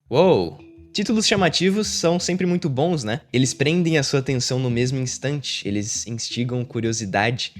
Uou! Títulos chamativos são sempre muito bons, né? Eles prendem a sua atenção no mesmo instante, eles instigam curiosidade.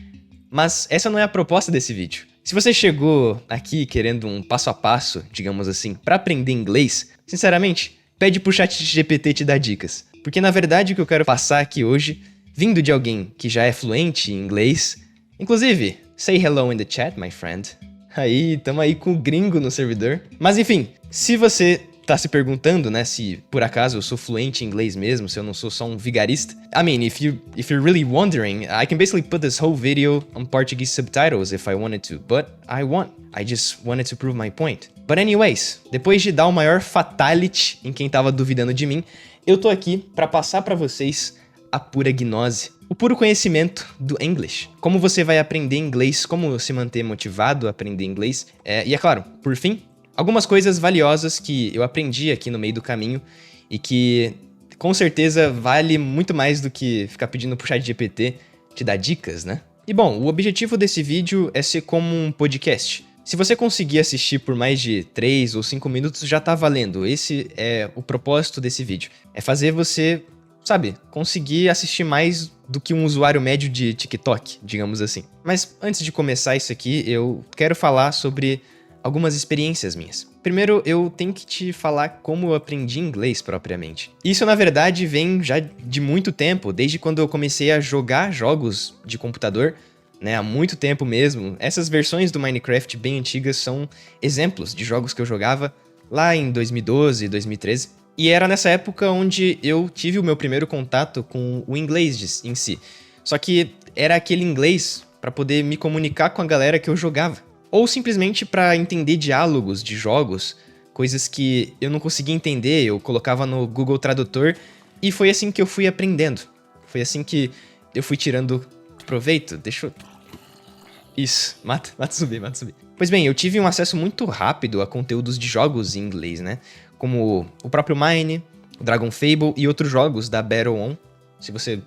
Mas essa não é a proposta desse vídeo. Se você chegou aqui querendo um passo a passo, digamos assim, para aprender inglês, sinceramente, pede pro ChatGPT te dar dicas. Porque na verdade o que eu quero passar aqui hoje, vindo de alguém que já é fluente em inglês, inclusive, say hello in the chat, my friend. Aí, tamo aí com o gringo no servidor. Mas enfim, se você tá se perguntando, né, se por acaso eu sou fluente em inglês mesmo, se eu não sou só um vigarista. I mean, if you're really wondering, I can basically put this whole video on Portuguese subtitles if I wanted to, but I won't. I just wanted to prove my point. But anyways, depois de dar o maior fatality em quem tava duvidando de mim, eu tô aqui pra passar pra vocês a pura gnose, o puro conhecimento do English. Como você vai aprender inglês, como se manter motivado a aprender inglês. E é claro, por fim, algumas coisas valiosas que eu aprendi aqui no meio do caminho e que com certeza vale muito mais do que ficar pedindo pro ChatGPT te dar dicas, né? E bom, o objetivo desse vídeo é ser como um podcast. Se você conseguir assistir por mais de 3 ou 5 minutos, já tá valendo. Esse é o propósito desse vídeo. É fazer você, sabe, conseguir assistir mais do que um usuário médio de TikTok, digamos assim. Mas antes de começar isso aqui, eu quero falar sobre algumas experiências minhas. Primeiro, eu tenho que te falar como eu aprendi inglês propriamente. Isso, na verdade, vem já de muito tempo, desde quando eu comecei a jogar jogos de computador, né, há muito tempo mesmo. Essas versões do Minecraft bem antigas são exemplos de jogos que eu jogava lá em 2012, 2013. E era nessa época onde eu tive o meu primeiro contato com o inglês em si. Só que era aquele inglês para poder me comunicar com a galera que eu jogava. Ou simplesmente para entender diálogos de jogos, coisas que eu não conseguia entender, eu colocava no Google Tradutor e foi assim que eu fui aprendendo. Foi assim que eu fui tirando proveito. Deixa eu... Isso, mata zumbi. Pois bem, eu tive um acesso muito rápido a conteúdos de jogos em inglês, né? Como o próprio Mine, o Dragon Fable e outros jogos da Battle.on. Se você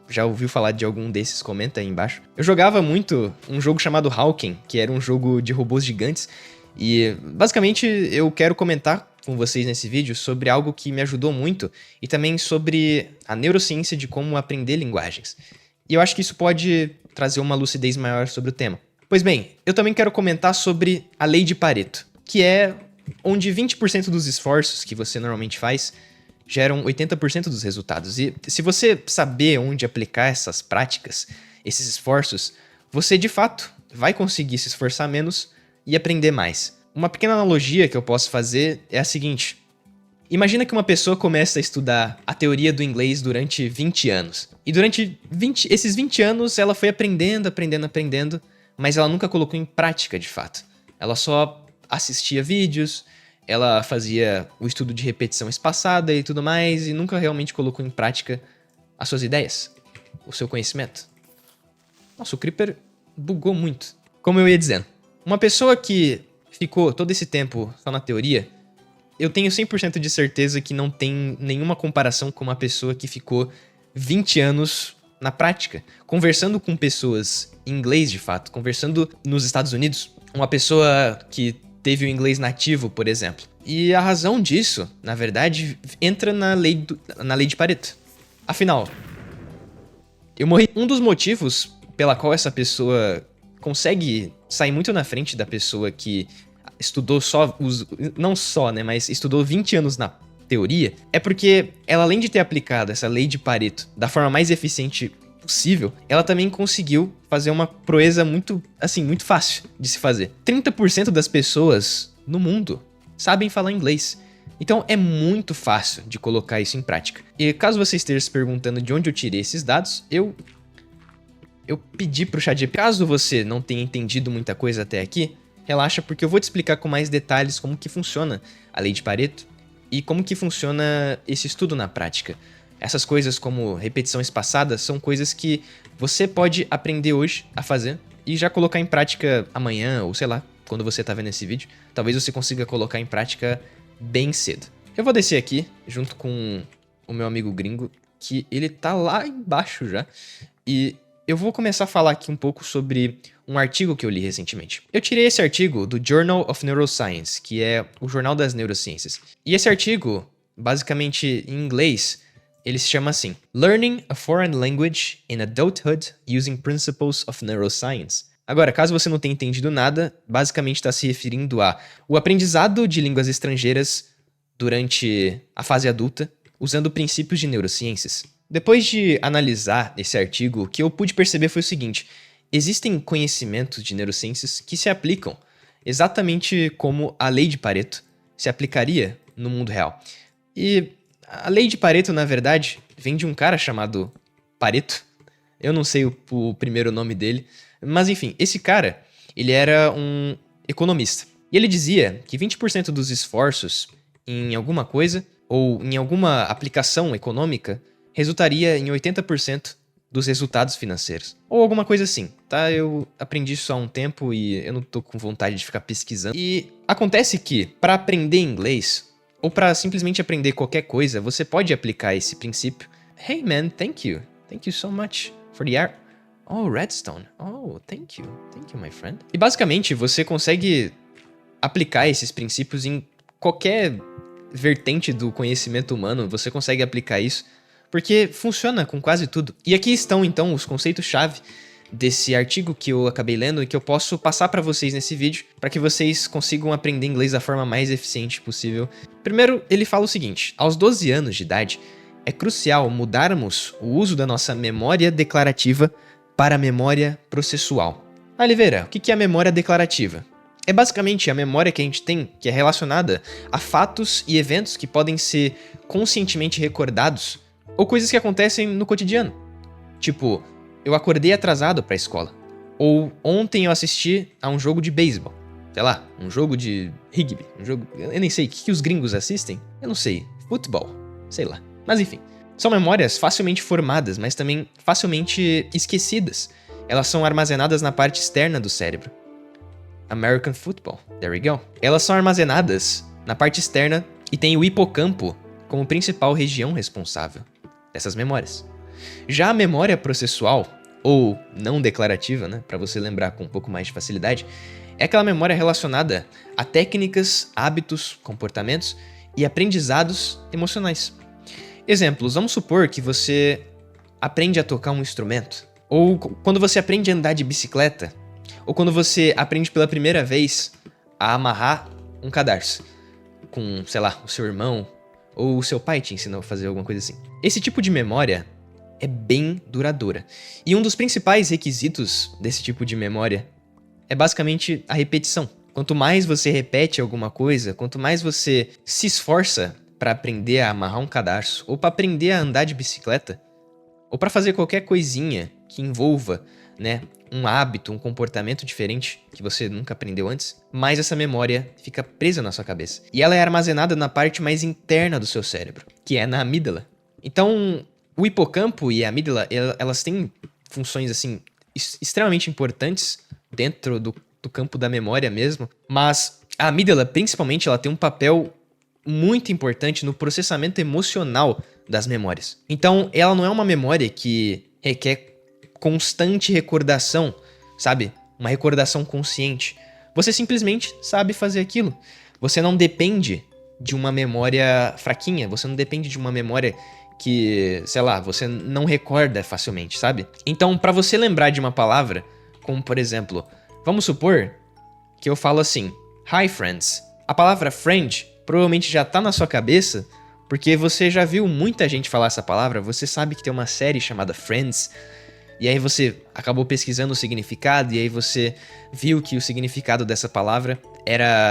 já ouviu falar de algum desses, comenta aí embaixo. Eu jogava muito um jogo chamado Hawken, que era um jogo de robôs gigantes. E basicamente eu quero comentar com vocês nesse vídeo sobre algo que me ajudou muito e também sobre a neurociência de como aprender linguagens. E eu acho que isso pode trazer uma lucidez maior sobre o tema. Pois bem, eu também quero comentar sobre a lei de Pareto, que é onde 20% dos esforços que você normalmente faz geram 80% dos resultados. E se você saber onde aplicar essas práticas, esses esforços, você de fato vai conseguir se esforçar menos e aprender mais. Uma pequena analogia que eu posso fazer é a seguinte. Imagina que uma pessoa começa a estudar a teoria do inglês durante 20 anos. E durante esses 20 anos ela foi aprendendo, mas ela nunca colocou em prática de fato. Ela só assistia vídeos, ela fazia o estudo de repetição espaçada e tudo mais, e nunca realmente colocou em prática as suas ideias, o seu conhecimento. Nossa, o Creeper bugou muito. Como eu ia dizendo, uma pessoa que ficou todo esse tempo só na teoria, eu tenho 100% de certeza que não tem nenhuma comparação com uma pessoa que ficou 20 anos na prática, conversando com pessoas em inglês de fato, conversando nos Estados Unidos, uma pessoa que teve o inglês nativo, por exemplo. E a razão disso, na verdade, entra na lei de Pareto. Afinal, eu morri. Um dos motivos pela qual essa pessoa consegue sair muito na frente da pessoa que estudou não só, né, mas estudou 20 anos na teoria, é porque ela, além de ter aplicado essa lei de Pareto da forma mais eficiente possível, ela também conseguiu fazer uma proeza muito fácil de se fazer. 30% das pessoas no mundo sabem falar inglês. Então é muito fácil de colocar isso em prática. E caso você esteja se perguntando de onde eu tirei esses dados, eu pedi pro ChatGPT. Caso você não tenha entendido muita coisa até aqui, relaxa, porque eu vou te explicar com mais detalhes como que funciona a lei de Pareto e como que funciona esse estudo na prática. Essas coisas como repetição espaçada são coisas que você pode aprender hoje a fazer e já colocar em prática amanhã, ou sei lá, quando você tá vendo esse vídeo. Talvez você consiga colocar em prática bem cedo. Eu vou descer aqui, junto com o meu amigo gringo, que ele tá lá embaixo já. E eu vou começar a falar aqui um pouco sobre um artigo que eu li recentemente. Eu tirei esse artigo do Journal of Neuroscience, que é o jornal das neurociências. E esse artigo, basicamente em inglês, ele se chama assim: Learning a Foreign Language in Adulthood Using Principles of Neuroscience. Agora, caso você não tenha entendido nada, basicamente está se referindo a o aprendizado de línguas estrangeiras durante a fase adulta, usando princípios de neurociências. Depois de analisar esse artigo, o que eu pude perceber foi o seguinte: existem conhecimentos de neurociências que se aplicam exatamente como a lei de Pareto se aplicaria no mundo real. E a lei de Pareto, na verdade, vem de um cara chamado Pareto. Eu não sei o primeiro nome dele, mas enfim, esse cara, ele era um economista. E ele dizia que 20% dos esforços em alguma coisa ou em alguma aplicação econômica resultaria em 80% dos resultados financeiros. Ou alguma coisa assim, tá? Eu aprendi isso há um tempo e eu não tô com vontade de ficar pesquisando. E acontece que, para aprender inglês, ou para simplesmente aprender qualquer coisa, você pode aplicar esse princípio. Hey man, thank you. Thank you so much for the art. Oh, redstone. Oh, thank you. Thank you, my friend. E basicamente, você consegue aplicar esses princípios em qualquer vertente do conhecimento humano, você consegue aplicar isso, porque funciona com quase tudo. E aqui estão, então, os conceitos-chave desse artigo que eu acabei lendo e que eu posso passar para vocês nesse vídeo, para que vocês consigam aprender inglês da forma mais eficiente possível. Primeiro, ele fala o seguinte: aos 12 anos de idade, é crucial mudarmos o uso da nossa memória declarativa para a memória processual. Oliveira, o que é a memória declarativa? É basicamente a memória que a gente tem, que é relacionada a fatos e eventos que podem ser conscientemente recordados, ou coisas que acontecem no cotidiano. Tipo, eu acordei atrasado pra escola. Ou ontem eu assisti a um jogo de beisebol. Sei lá, um jogo de rugby. Eu nem sei, o que os gringos assistem? Eu não sei. Futebol. Sei lá. Mas enfim. São memórias facilmente formadas, mas também facilmente esquecidas. Elas são armazenadas na parte externa do cérebro. American Football. There we go. Elas são armazenadas na parte externa e tem o hipocampo como principal região responsável dessas memórias. Já a memória processual, ou não declarativa, né, para você lembrar com um pouco mais de facilidade, é aquela memória relacionada a técnicas, hábitos, comportamentos e aprendizados emocionais. Exemplos, vamos supor que você aprende a tocar um instrumento, ou quando você aprende a andar de bicicleta, ou quando você aprende pela primeira vez a amarrar um cadarço com, sei lá, o seu irmão ou o seu pai te ensinou a fazer alguma coisa assim. Esse tipo de memória é bem duradoura. E um dos principais requisitos desse tipo de memória é basicamente a repetição. Quanto mais você repete alguma coisa, quanto mais você se esforça para aprender a amarrar um cadarço, ou para aprender a andar de bicicleta, ou para fazer qualquer coisinha que envolva, né, um hábito, um comportamento diferente que você nunca aprendeu antes, mais essa memória fica presa na sua cabeça. E ela é armazenada na parte mais interna do seu cérebro, que é na amígdala. Então, o hipocampo e a amígdala, elas têm funções, assim, extremamente importantes dentro do campo da memória mesmo, mas a amígdala, principalmente, ela tem um papel muito importante no processamento emocional das memórias. Então, ela não é uma memória que requer constante recordação, sabe? Uma recordação consciente. Você simplesmente sabe fazer aquilo. Você não depende de uma memória fraquinha, você não depende de uma memória que, sei lá, você não recorda facilmente, sabe? Então, para você lembrar de uma palavra, como por exemplo, vamos supor que eu falo assim: Hi friends. A palavra friend provavelmente já tá na sua cabeça, porque você já viu muita gente falar essa palavra, você sabe que tem uma série chamada Friends, e aí você acabou pesquisando o significado, e aí você viu que o significado dessa palavra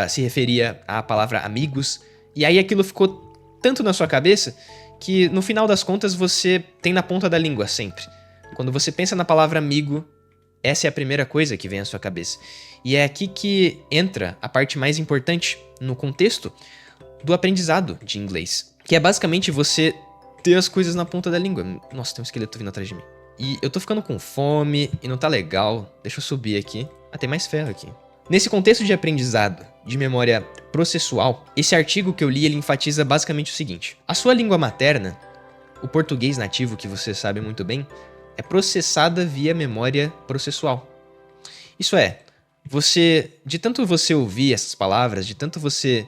se referia à palavra amigos, e aí aquilo ficou tanto na sua cabeça que no final das contas você tem na ponta da língua sempre. Quando você pensa na palavra amigo, essa é a primeira coisa que vem à sua cabeça. E é aqui que entra a parte mais importante no contexto do aprendizado de inglês, que é basicamente você ter as coisas na ponta da língua. Nossa, tem um esqueleto vindo atrás de mim. E eu tô ficando com fome e não tá legal. Deixa eu subir aqui. Ah, tem mais ferro aqui. Nesse contexto de aprendizado de memória processual, esse artigo que eu li, ele enfatiza basicamente o seguinte: a sua língua materna, o português nativo que você sabe muito bem, é processada via memória processual. Isso é, de tanto você ouvir essas palavras, de tanto você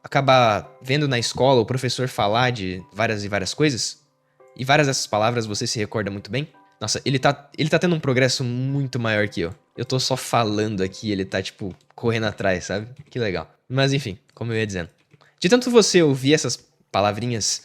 acabar vendo na escola o professor falar de várias e várias coisas, e várias dessas palavras você se recorda muito bem. Nossa, ele tá tendo um progresso muito maior que eu. Eu tô só falando aqui, ele tá, tipo, correndo atrás, sabe? Que legal. Mas enfim, como eu ia dizendo. De tanto você ouvir essas palavrinhas,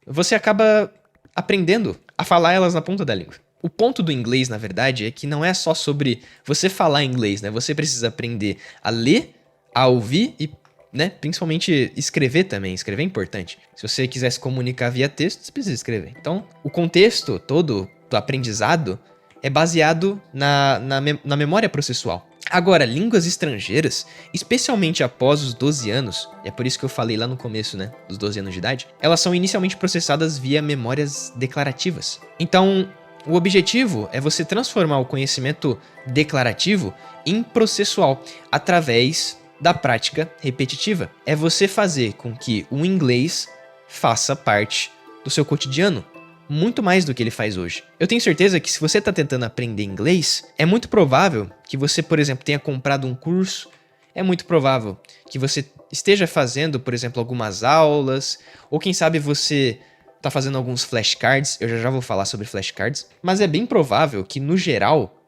você acaba aprendendo a falar elas na ponta da língua. O ponto do inglês, na verdade, é que não é só sobre você falar inglês, né? Você precisa aprender a ler, a ouvir e, né, principalmente escrever também. Escrever é importante. Se você quiser se comunicar via texto, você precisa escrever. Então, o contexto todo do aprendizado é baseado na memória processual. Agora, línguas estrangeiras, especialmente após os 12 anos, e é por isso que eu falei lá no começo, né, dos 12 anos de idade, elas são inicialmente processadas via memórias declarativas. Então, o objetivo é você transformar o conhecimento declarativo em processual, através da prática repetitiva. É você fazer com que o inglês faça parte do seu cotidiano, muito mais do que ele faz hoje. Eu tenho certeza que se você está tentando aprender inglês, é muito provável que você, por exemplo, tenha comprado um curso, é muito provável que você esteja fazendo, por exemplo, algumas aulas, ou quem sabe você está fazendo alguns flashcards, eu já vou falar sobre flashcards, mas é bem provável que, no geral,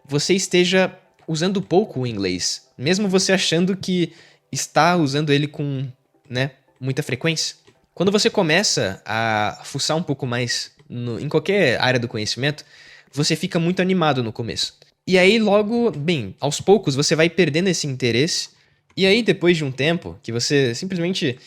você esteja usando pouco o inglês, mesmo você achando que está usando ele com, né, muita frequência. Quando você começa a fuçar um pouco mais em qualquer área do conhecimento, você fica muito animado no começo. E aí logo, bem, aos poucos você vai perdendo esse interesse. E aí depois de um tempo que você simplesmente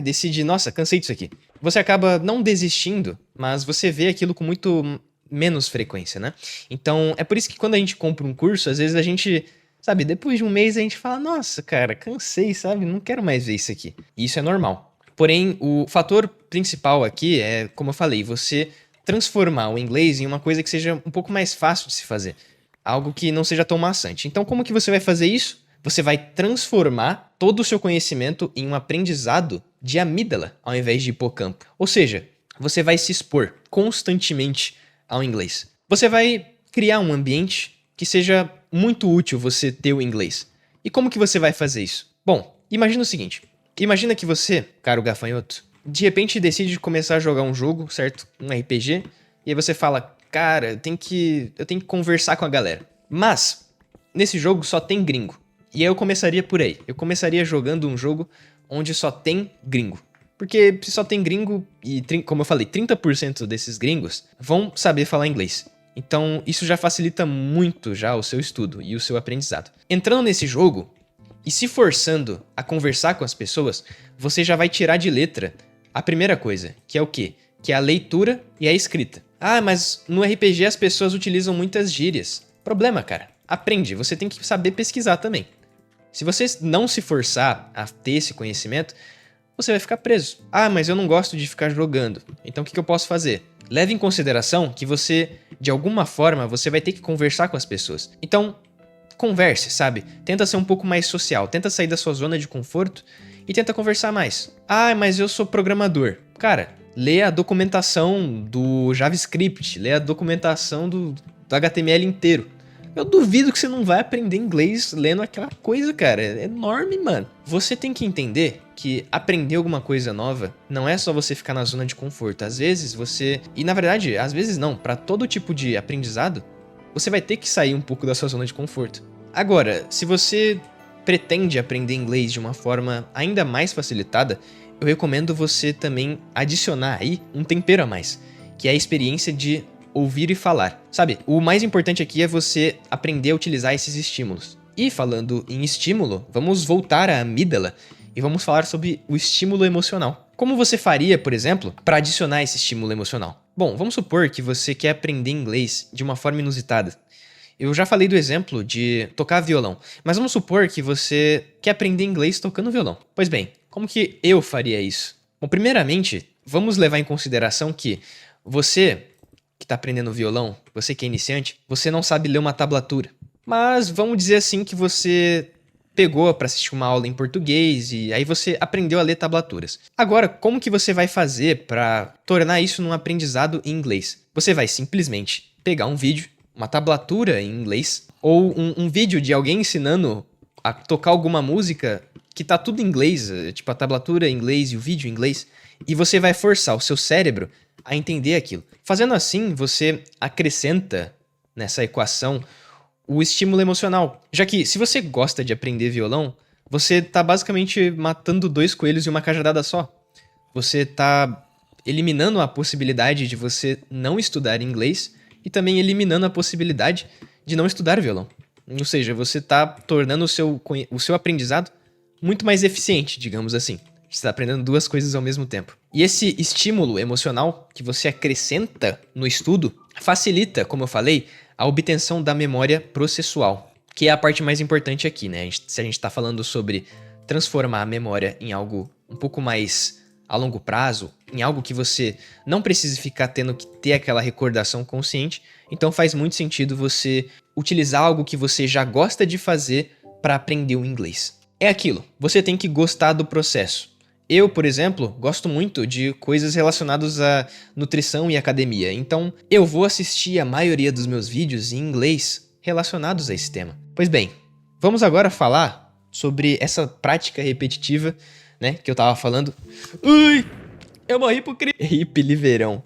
decide, nossa, cansei disso aqui. Você acaba não desistindo, mas você vê aquilo com muito menos frequência, né? Então é por isso que quando a gente compra um curso, às vezes a gente, sabe, depois de um mês a gente fala, nossa, cara, cansei, sabe? Não quero mais ver isso aqui. E isso é normal. Porém, o fator principal aqui é, como eu falei, você transformar o inglês em uma coisa que seja um pouco mais fácil de se fazer. Algo que não seja tão maçante. Então, como que você vai fazer isso? Você vai transformar todo o seu conhecimento em um aprendizado de amígdala, ao invés de hipocampo. Ou seja, você vai se expor constantemente ao inglês. Você vai criar um ambiente que seja muito útil você ter o inglês. E como que você vai fazer isso? Bom, imagina o seguinte. Imagina que você, caro gafanhoto, de repente decide começar a jogar um jogo, certo? Um RPG, e aí você fala, cara, eu tenho que conversar com a galera. Mas, nesse jogo só tem gringo. E aí eu começaria por aí. Eu começaria jogando um jogo onde só tem gringo. Porque se só tem gringo, e como eu falei, 30% desses gringos vão saber falar inglês. Então, isso já facilita muito já o seu estudo e o seu aprendizado. Entrando nesse jogo e se forçando a conversar com as pessoas, você já vai tirar de letra a primeira coisa, que é o quê? Que é a leitura e a escrita. Ah, mas no RPG as pessoas utilizam muitas gírias. Problema, cara. Aprende, você tem que saber pesquisar também. Se você não se forçar a ter esse conhecimento, você vai ficar preso. Ah, mas eu não gosto de ficar jogando. Então o que eu posso fazer? Leve em consideração que você, de alguma forma, você vai ter que conversar com as pessoas. Então, converse, sabe? Tenta ser um pouco mais social, tenta sair da sua zona de conforto e tenta conversar mais. Ah, mas eu sou programador. Cara, lê a documentação do JavaScript, lê a documentação do HTML inteiro. Eu duvido que você não vai aprender inglês lendo aquela coisa, cara. É enorme, mano. Você tem que entender que aprender alguma coisa nova não é só você ficar na zona de conforto. Às vezes você... E na verdade, às vezes não. Para todo tipo de aprendizado, você vai ter que sair um pouco da sua zona de conforto. Agora, se você pretende aprender inglês de uma forma ainda mais facilitada, eu recomendo você também adicionar aí um tempero a mais, que é a experiência de ouvir e falar. Sabe, o mais importante aqui é você aprender a utilizar esses estímulos. E falando em estímulo, vamos voltar à amígdala e vamos falar sobre o estímulo emocional. Como você faria, por exemplo, para adicionar esse estímulo emocional? Bom, vamos supor que você quer aprender inglês de uma forma inusitada. Eu já falei do exemplo de tocar violão, mas vamos supor que você quer aprender inglês tocando violão. Pois bem, como que eu faria isso? Bom, primeiramente, vamos levar em consideração que você que está aprendendo violão, você que é iniciante, você não sabe ler uma tablatura. Mas vamos dizer assim que você pegou para assistir uma aula em português e aí você aprendeu a ler tablaturas. Agora, como que você vai fazer para tornar isso num aprendizado em inglês? Você vai simplesmente pegar um vídeo, uma tablatura em inglês, ou um vídeo de alguém ensinando a tocar alguma música que tá tudo em inglês, tipo a tablatura em inglês e o vídeo em inglês, e você vai forçar o seu cérebro a entender aquilo. Fazendo assim, você acrescenta nessa equação o estímulo emocional. Já que se você gosta de aprender violão, você tá basicamente matando 2 coelhos em uma cajadada só. Você tá eliminando a possibilidade de você não estudar inglês e também eliminando a possibilidade de não estudar violão. Ou seja, você tá tornando o seu aprendizado muito mais eficiente, digamos assim. Você está aprendendo 2 coisas ao mesmo tempo. E esse estímulo emocional que você acrescenta no estudo facilita, como eu falei, a obtenção da memória processual, que é a parte mais importante aqui, né? Se a gente está falando sobre transformar a memória em algo um pouco mais a longo prazo, em algo que você não precise ficar tendo que ter aquela recordação consciente, então faz muito sentido você utilizar algo que você já gosta de fazer para aprender o inglês. É aquilo, você tem que gostar do processo. Eu, por exemplo, gosto muito de coisas relacionadas à nutrição e academia, então eu vou assistir a maioria dos meus vídeos em inglês relacionados a esse tema. Pois bem, vamos agora falar sobre essa prática repetitiva, né, que eu tava falando. Ui, é uma hipiliverão.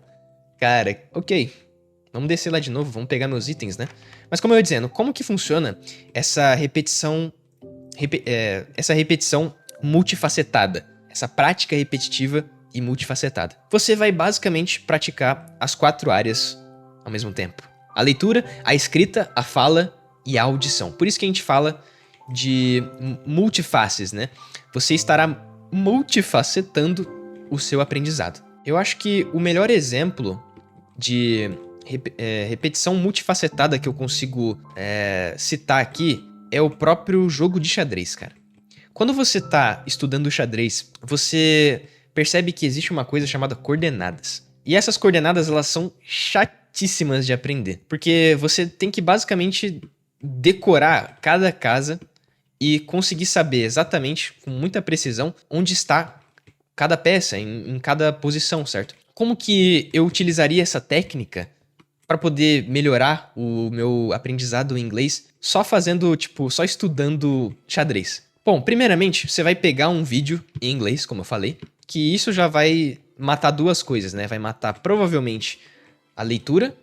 Cara, ok, vamos descer lá de novo, vamos pegar meus itens, né? Mas como eu ia dizendo, como que funciona essa repetição multifacetada? Essa prática repetitiva e multifacetada. Você vai basicamente praticar as 4 áreas ao mesmo tempo. A leitura, a escrita, a fala e a audição. Por isso que a gente fala de multifaces, né? Você estará multifacetando o seu aprendizado. Eu acho que o melhor exemplo de repetição multifacetada que eu consigo citar aqui é o próprio jogo de xadrez, cara. Quando você tá estudando xadrez, você percebe que existe uma coisa chamada coordenadas. E essas coordenadas, elas são chatíssimas de aprender. Porque você tem que basicamente decorar cada casa e conseguir saber exatamente, com muita precisão, onde está cada peça, em cada posição, certo? Como que eu utilizaria essa técnica para poder melhorar o meu aprendizado em inglês só só estudando xadrez? Bom, primeiramente, você vai pegar um vídeo em inglês, como eu falei, que isso já vai matar 2 coisas, né? Vai matar provavelmente a leitura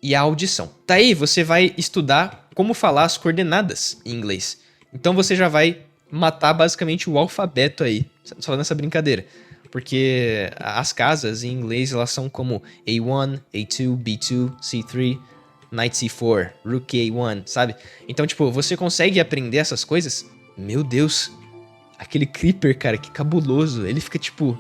e a audição. Daí você vai estudar como falar as coordenadas em inglês. Então você já vai matar basicamente o alfabeto aí, só nessa brincadeira. Porque as casas em inglês, elas são como A1, A2, B2, C3, Knight C4, Rook A1, sabe? Então, tipo, você consegue aprender essas coisas. Meu Deus, aquele Creeper, cara, que cabuloso. Ele fica, tipo,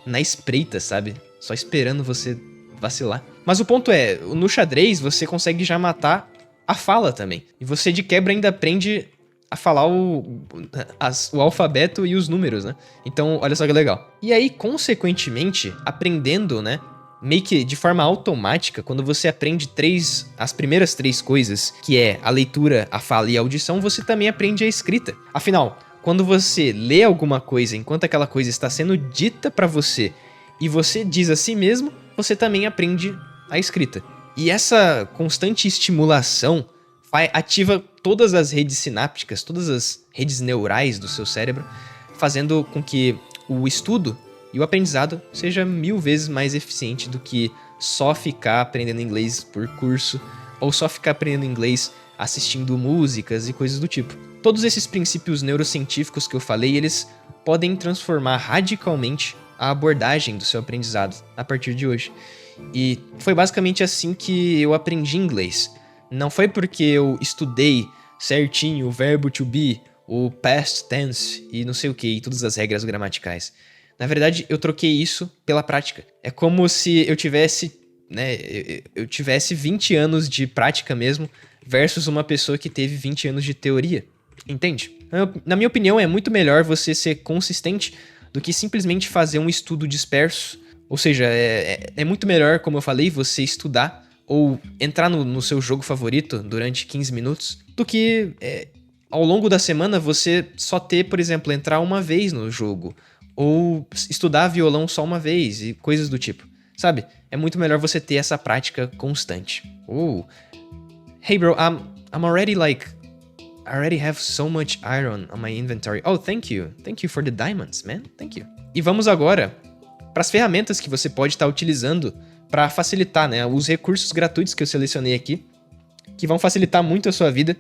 na espreita, sabe? Só esperando você vacilar. Mas o ponto é, no xadrez você consegue já matar a fala também. E você de quebra ainda aprende a falar o alfabeto e os números, né? Então, olha só que legal. E aí, consequentemente, aprendendo, né? Meio que de forma automática, quando você aprende as primeiras 3 coisas, que é a leitura, a fala e a audição, você também aprende a escrita. Afinal, quando você lê alguma coisa enquanto aquela coisa está sendo dita pra você e você diz a si mesmo, você também aprende a escrita. E essa constante estimulação ativa todas as redes sinápticas, todas as redes neurais do seu cérebro, fazendo com que o estudo e o aprendizado seja 1000 vezes mais eficiente do que só ficar aprendendo inglês por curso ou só ficar aprendendo inglês assistindo músicas e coisas do tipo. Todos esses princípios neurocientíficos que eu falei, eles podem transformar radicalmente a abordagem do seu aprendizado a partir de hoje. E foi basicamente assim que eu aprendi inglês. Não foi porque eu estudei certinho o verbo to be, o past tense e não sei o que, e todas as regras gramaticais. Na verdade, eu troquei isso pela prática. É como se eu tivesse, né, eu tivesse 20 anos de prática mesmo versus uma pessoa que teve 20 anos de teoria. Entende? Na minha opinião, é muito melhor você ser consistente do que simplesmente fazer um estudo disperso. Ou seja, é muito melhor, como eu falei, você estudar ou entrar no seu jogo favorito durante 15 minutos do que ao longo da semana você só ter, por exemplo, entrar uma vez no jogo, ou estudar violão só uma vez e coisas do tipo, sabe? É muito melhor você ter essa prática constante. Hey bro, I'm already like, I already have so much iron on my inventory. Oh, thank you. Thank you for the diamonds, man. Thank you. E vamos agora para as ferramentas que você pode estar utilizando para facilitar, né, os recursos gratuitos que eu selecionei aqui, que vão facilitar muito a sua vida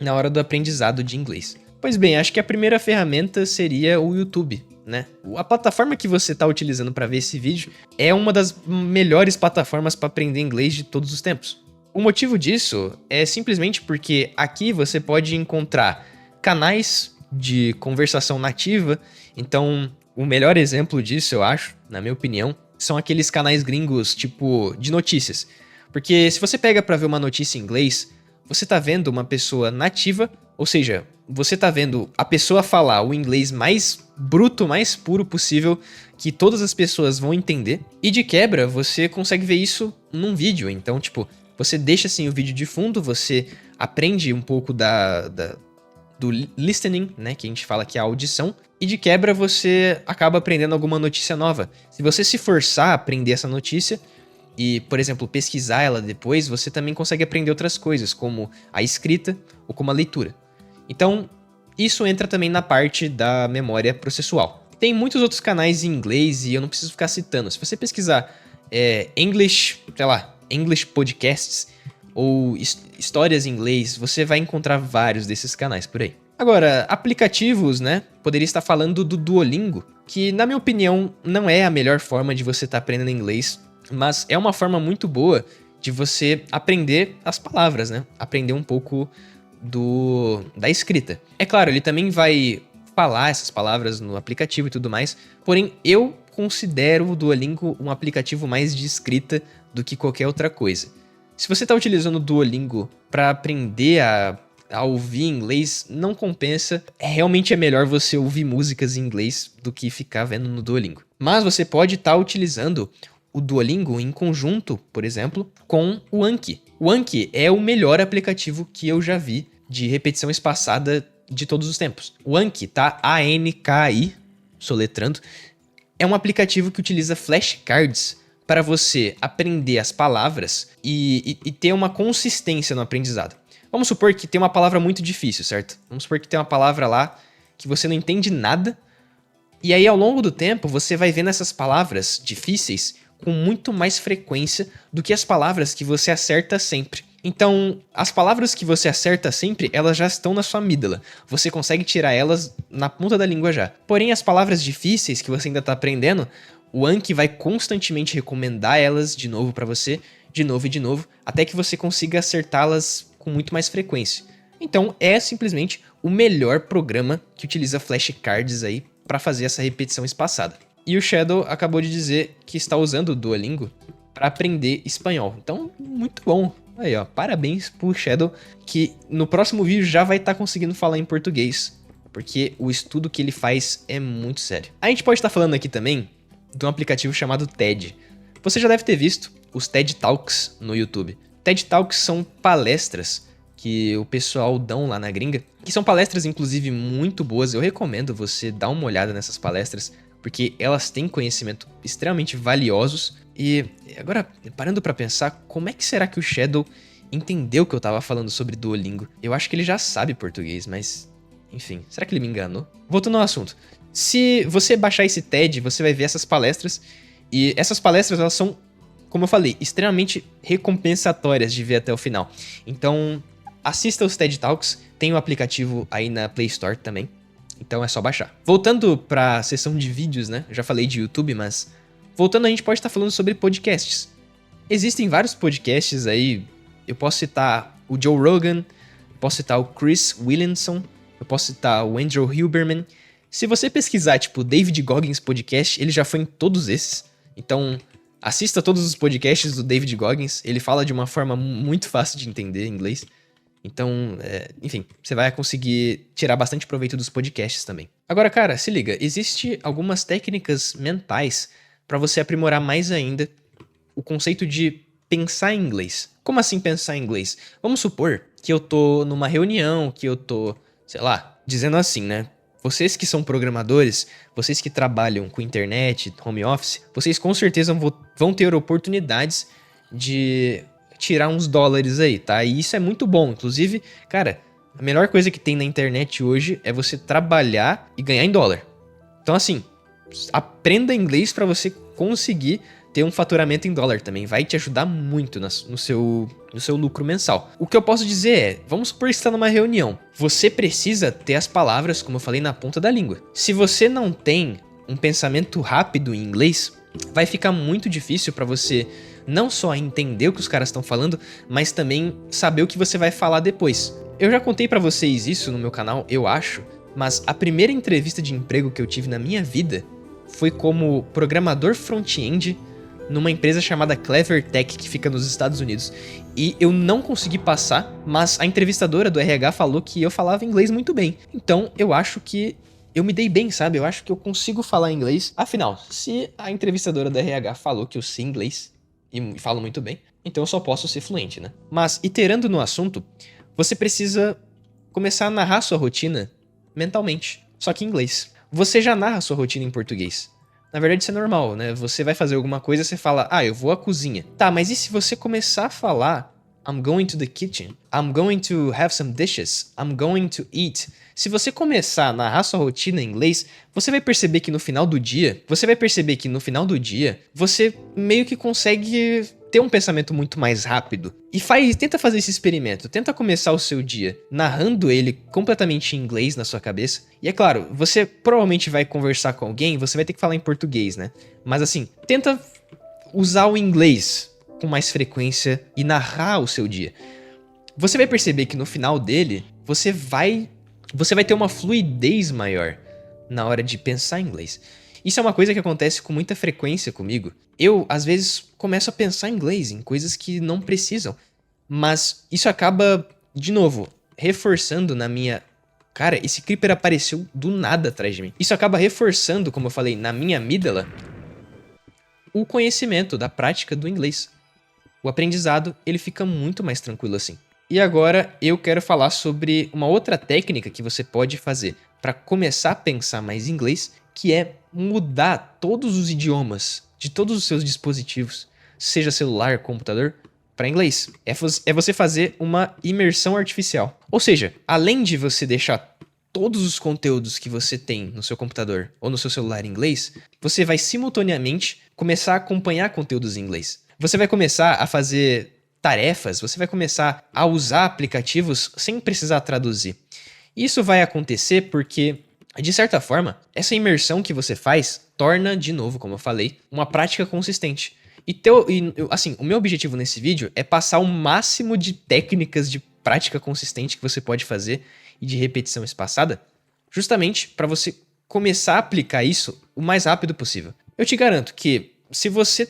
na hora do aprendizado de inglês. Pois bem, acho que a primeira ferramenta seria o YouTube, né? A plataforma que você está utilizando para ver esse vídeo é uma das melhores plataformas para aprender inglês de todos os tempos. O motivo disso é simplesmente porque aqui você pode encontrar canais de conversação nativa. Então, o melhor exemplo disso, eu acho, na minha opinião, são aqueles canais gringos tipo de notícias. Porque se você pega para ver uma notícia em inglês, você tá vendo uma pessoa nativa, ou seja, você tá vendo a pessoa falar o inglês mais bruto, mais puro possível, que todas as pessoas vão entender. E de quebra, você consegue ver isso num vídeo. Então, tipo, você deixa assim o vídeo de fundo, você aprende um pouco do listening, né, que a gente fala que é a audição, e de quebra você acaba aprendendo alguma notícia nova. Se você se forçar a aprender essa notícia e, por exemplo, pesquisar ela depois, você também consegue aprender outras coisas, como a escrita ou como a leitura. Então, isso entra também na parte da memória processual. Tem muitos outros canais em inglês e eu não preciso ficar citando. Se você pesquisar English Podcasts ou histórias em inglês, você vai encontrar vários desses canais por aí. Agora, aplicativos, né? Poderia estar falando do Duolingo, que na minha opinião não é a melhor forma de você estar aprendendo inglês, mas é uma forma muito boa de você aprender as palavras, né? Aprender um pouco da escrita. É claro, ele também vai falar essas palavras no aplicativo e tudo mais, porém eu considero o Duolingo um aplicativo mais de escrita do que qualquer outra coisa. Se você está utilizando o Duolingo para aprender a ouvir inglês, não compensa. Realmente é melhor você ouvir músicas em inglês do que ficar vendo no Duolingo. Mas você pode estar utilizando o Duolingo em conjunto, por exemplo, com o Anki. O Anki é o melhor aplicativo que eu já vi de repetição espaçada de todos os tempos. O Anki, tá? A-N-K-I, soletrando, é um aplicativo que utiliza flashcards para você aprender as palavras e ter uma consistência no aprendizado. Vamos supor que tem uma palavra muito difícil, certo? Vamos supor que tem uma palavra lá que você não entende nada, e aí ao longo do tempo você vai vendo essas palavras difíceis com muito mais frequência do que as palavras que você acerta sempre. Então, as palavras que você acerta sempre, elas já estão na sua amígdala. Você consegue tirar elas na ponta da língua já. Porém, as palavras difíceis que você ainda está aprendendo, o Anki vai constantemente recomendar elas de novo para você, de novo e de novo, até que você consiga acertá-las com muito mais frequência. Então, é simplesmente o melhor programa que utiliza flashcards aí para fazer essa repetição espaçada. E o Shadow acabou de dizer que está usando o Duolingo para aprender espanhol. Então, muito bom. Aí, ó, parabéns pro Shadow, que no próximo vídeo já vai estar conseguindo falar em português, porque o estudo que ele faz é muito sério. A gente pode estar falando aqui também de um aplicativo chamado TED. Você já deve ter visto os TED Talks no YouTube. TED Talks são palestras que o pessoal dão lá na gringa, que são palestras, inclusive, muito boas. Eu recomendo você dar uma olhada nessas palestras, porque elas têm conhecimento extremamente valiosos. E agora, parando pra pensar, como é que será que o Shadow entendeu que eu tava falando sobre Duolingo? Eu acho que ele já sabe português, mas enfim, será que ele me enganou? Voltando ao assunto, se você baixar esse TED, você vai ver essas palestras, e essas palestras, elas são, como eu falei, extremamente recompensatórias de ver até o final. Então, assista os TED Talks, tem o aplicativo aí na Play Store também, então é só baixar. Voltando pra seção de vídeos, né, eu já falei de YouTube, mas voltando, a gente pode estar falando sobre podcasts. Existem vários podcasts aí, eu posso citar o Joe Rogan, eu posso citar o Chris Williamson, eu posso citar o Andrew Huberman. Se você pesquisar, tipo, David Goggins Podcast, ele já foi em todos esses. Então, assista todos os podcasts do David Goggins, ele fala de uma forma muito fácil de entender em inglês. Então, enfim, você vai conseguir tirar bastante proveito dos podcasts também. Agora, cara, se liga, existe algumas técnicas mentais para você aprimorar mais ainda o conceito de pensar em inglês. Como assim pensar em inglês? Vamos supor que eu tô numa reunião, que eu tô sei lá, dizendo assim, né? Vocês que são programadores, vocês que trabalham com internet, home office, vocês com certeza vão ter oportunidades de tirar uns dólares aí, tá? E isso é muito bom. Inclusive, cara, a melhor coisa que tem na internet hoje é você trabalhar e ganhar em dólar. Então, assim, aprenda inglês para você conseguir ter um faturamento em dólar também. Vai te ajudar muito no seu lucro mensal. O que eu posso dizer é, vamos supor que você está numa reunião. Você precisa ter as palavras, como eu falei, na ponta da língua. Se você não tem um pensamento rápido em inglês, vai ficar muito difícil para você não só entender o que os caras estão falando, mas também saber o que você vai falar depois. Eu já contei para vocês isso no meu canal, eu acho, mas a primeira entrevista de emprego que eu tive na minha vida foi como programador front-end numa empresa chamada Clever Tech, que fica nos Estados Unidos. E eu não consegui passar, mas a entrevistadora do RH falou que eu falava inglês muito bem. Então eu acho que eu me dei bem, sabe? Eu acho que eu consigo falar inglês. Afinal, se a entrevistadora do RH falou que eu sei inglês e falo muito bem, então eu só posso ser fluente, né? Mas, iterando no assunto, você precisa começar a narrar sua rotina mentalmente, só que em inglês. Você já narra sua rotina em português. Na verdade, isso é normal, né? Você vai fazer alguma coisa, você fala, eu vou à cozinha. Tá, mas e se você começar a falar, I'm going to the kitchen, I'm going to have some dishes, I'm going to eat. Se você começar a narrar sua rotina em inglês, você vai perceber que no final do dia, você meio que consegue ter um pensamento muito mais rápido. E tenta fazer esse experimento, tenta começar o seu dia narrando ele completamente em inglês na sua cabeça. E é claro, você provavelmente vai conversar com alguém, você vai ter que falar em português, né? Mas assim, tenta usar o inglês com mais frequência e narrar o seu dia. Você vai perceber que no final dele, você vai ter uma fluidez maior na hora de pensar em inglês. Isso é uma coisa que acontece com muita frequência comigo. Eu, às vezes, começo a pensar em inglês, em coisas que não precisam. Mas isso acaba, de novo, reforçando na minha... Cara, esse creeper apareceu do nada atrás de mim. Isso acaba reforçando, como eu falei, na minha amígdala, o conhecimento da prática do inglês. O aprendizado, ele fica muito mais tranquilo assim. E agora eu quero falar sobre uma outra técnica que você pode fazer para começar a pensar mais em inglês, que é mudar todos os idiomas de todos os seus dispositivos, seja celular, computador, para inglês. É você fazer uma imersão artificial. Ou seja, além de você deixar todos os conteúdos que você tem no seu computador ou no seu celular em inglês, você vai simultaneamente começar a acompanhar conteúdos em inglês. Você vai começar a fazer tarefas, você vai começar a usar aplicativos sem precisar traduzir. Isso vai acontecer porque, de certa forma, essa imersão que você faz torna, de novo, como eu falei, uma prática consistente. Assim, o meu objetivo nesse vídeo é passar o máximo de técnicas de prática consistente que você pode fazer e de repetição espaçada, justamente para você começar a aplicar isso o mais rápido possível. Eu te garanto que se você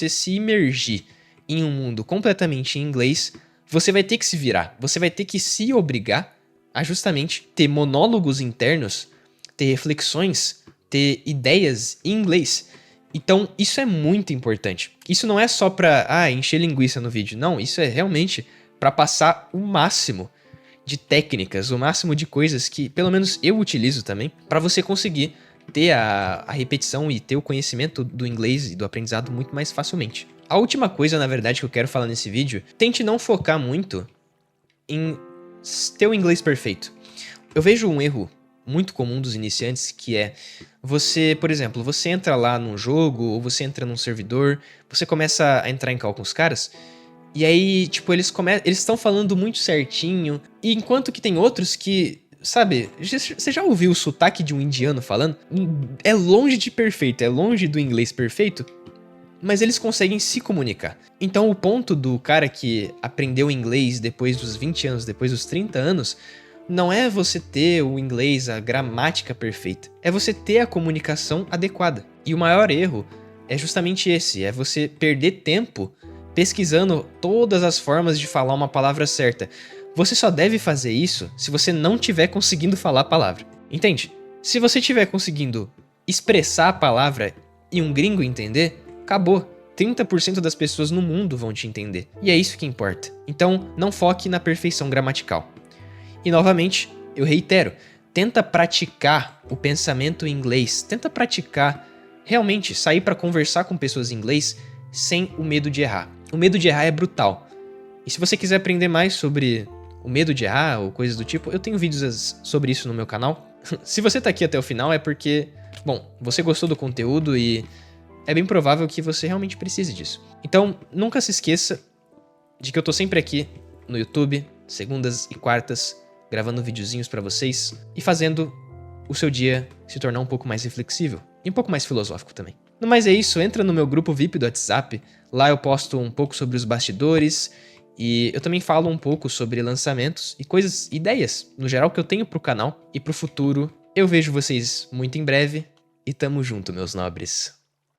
se imergir em um mundo completamente em inglês, você vai ter que se virar, você vai ter que se obrigar a justamente ter monólogos internos, ter reflexões, ter ideias em inglês. Então, isso é muito importante. Isso não é só pra encher linguiça no vídeo. Não, isso é realmente pra passar o máximo de técnicas, o máximo de coisas que, pelo menos, eu utilizo também, pra você conseguir ter a repetição e ter o conhecimento do inglês e do aprendizado muito mais facilmente. A última coisa, na verdade, que eu quero falar nesse vídeo, tente não focar muito em ter o inglês perfeito. Eu vejo um erro muito comum dos iniciantes, que é você, por exemplo, você entra lá num jogo, ou você entra num servidor, você começa a entrar em call com os caras, e aí, tipo, eles estão falando muito certinho, e enquanto que tem outros que, sabe, você já ouviu o sotaque de um indiano falando? É longe de perfeito, é longe do inglês perfeito, mas eles conseguem se comunicar. Então o ponto do cara que aprendeu inglês depois dos 20 anos, depois dos 30 anos, não é você ter o inglês, a gramática perfeita. É você ter a comunicação adequada. E o maior erro é justamente esse, é você perder tempo pesquisando todas as formas de falar uma palavra certa. Você só deve fazer isso se você não estiver conseguindo falar a palavra. Entende? Se você estiver conseguindo expressar a palavra e um gringo entender, acabou. 30% das pessoas no mundo vão te entender. E é isso que importa. Então, não foque na perfeição gramatical. E novamente, eu reitero, tenta praticar o pensamento em inglês, tenta praticar realmente sair para conversar com pessoas em inglês sem o medo de errar. O medo de errar é brutal. E se você quiser aprender mais sobre o medo de errar ou coisas do tipo, eu tenho vídeos sobre isso no meu canal. Se você tá aqui até o final é porque, bom, você gostou do conteúdo e é bem provável que você realmente precise disso. Então, nunca se esqueça de que eu tô sempre aqui no YouTube, segundas e quartas, gravando videozinhos pra vocês e fazendo o seu dia se tornar um pouco mais reflexível e um pouco mais filosófico também. No mais é isso, entra no meu grupo VIP do WhatsApp, lá eu posto um pouco sobre os bastidores e eu também falo um pouco sobre lançamentos e coisas, ideias, no geral, que eu tenho pro canal e pro futuro. Eu vejo vocês muito em breve e tamo junto, meus nobres.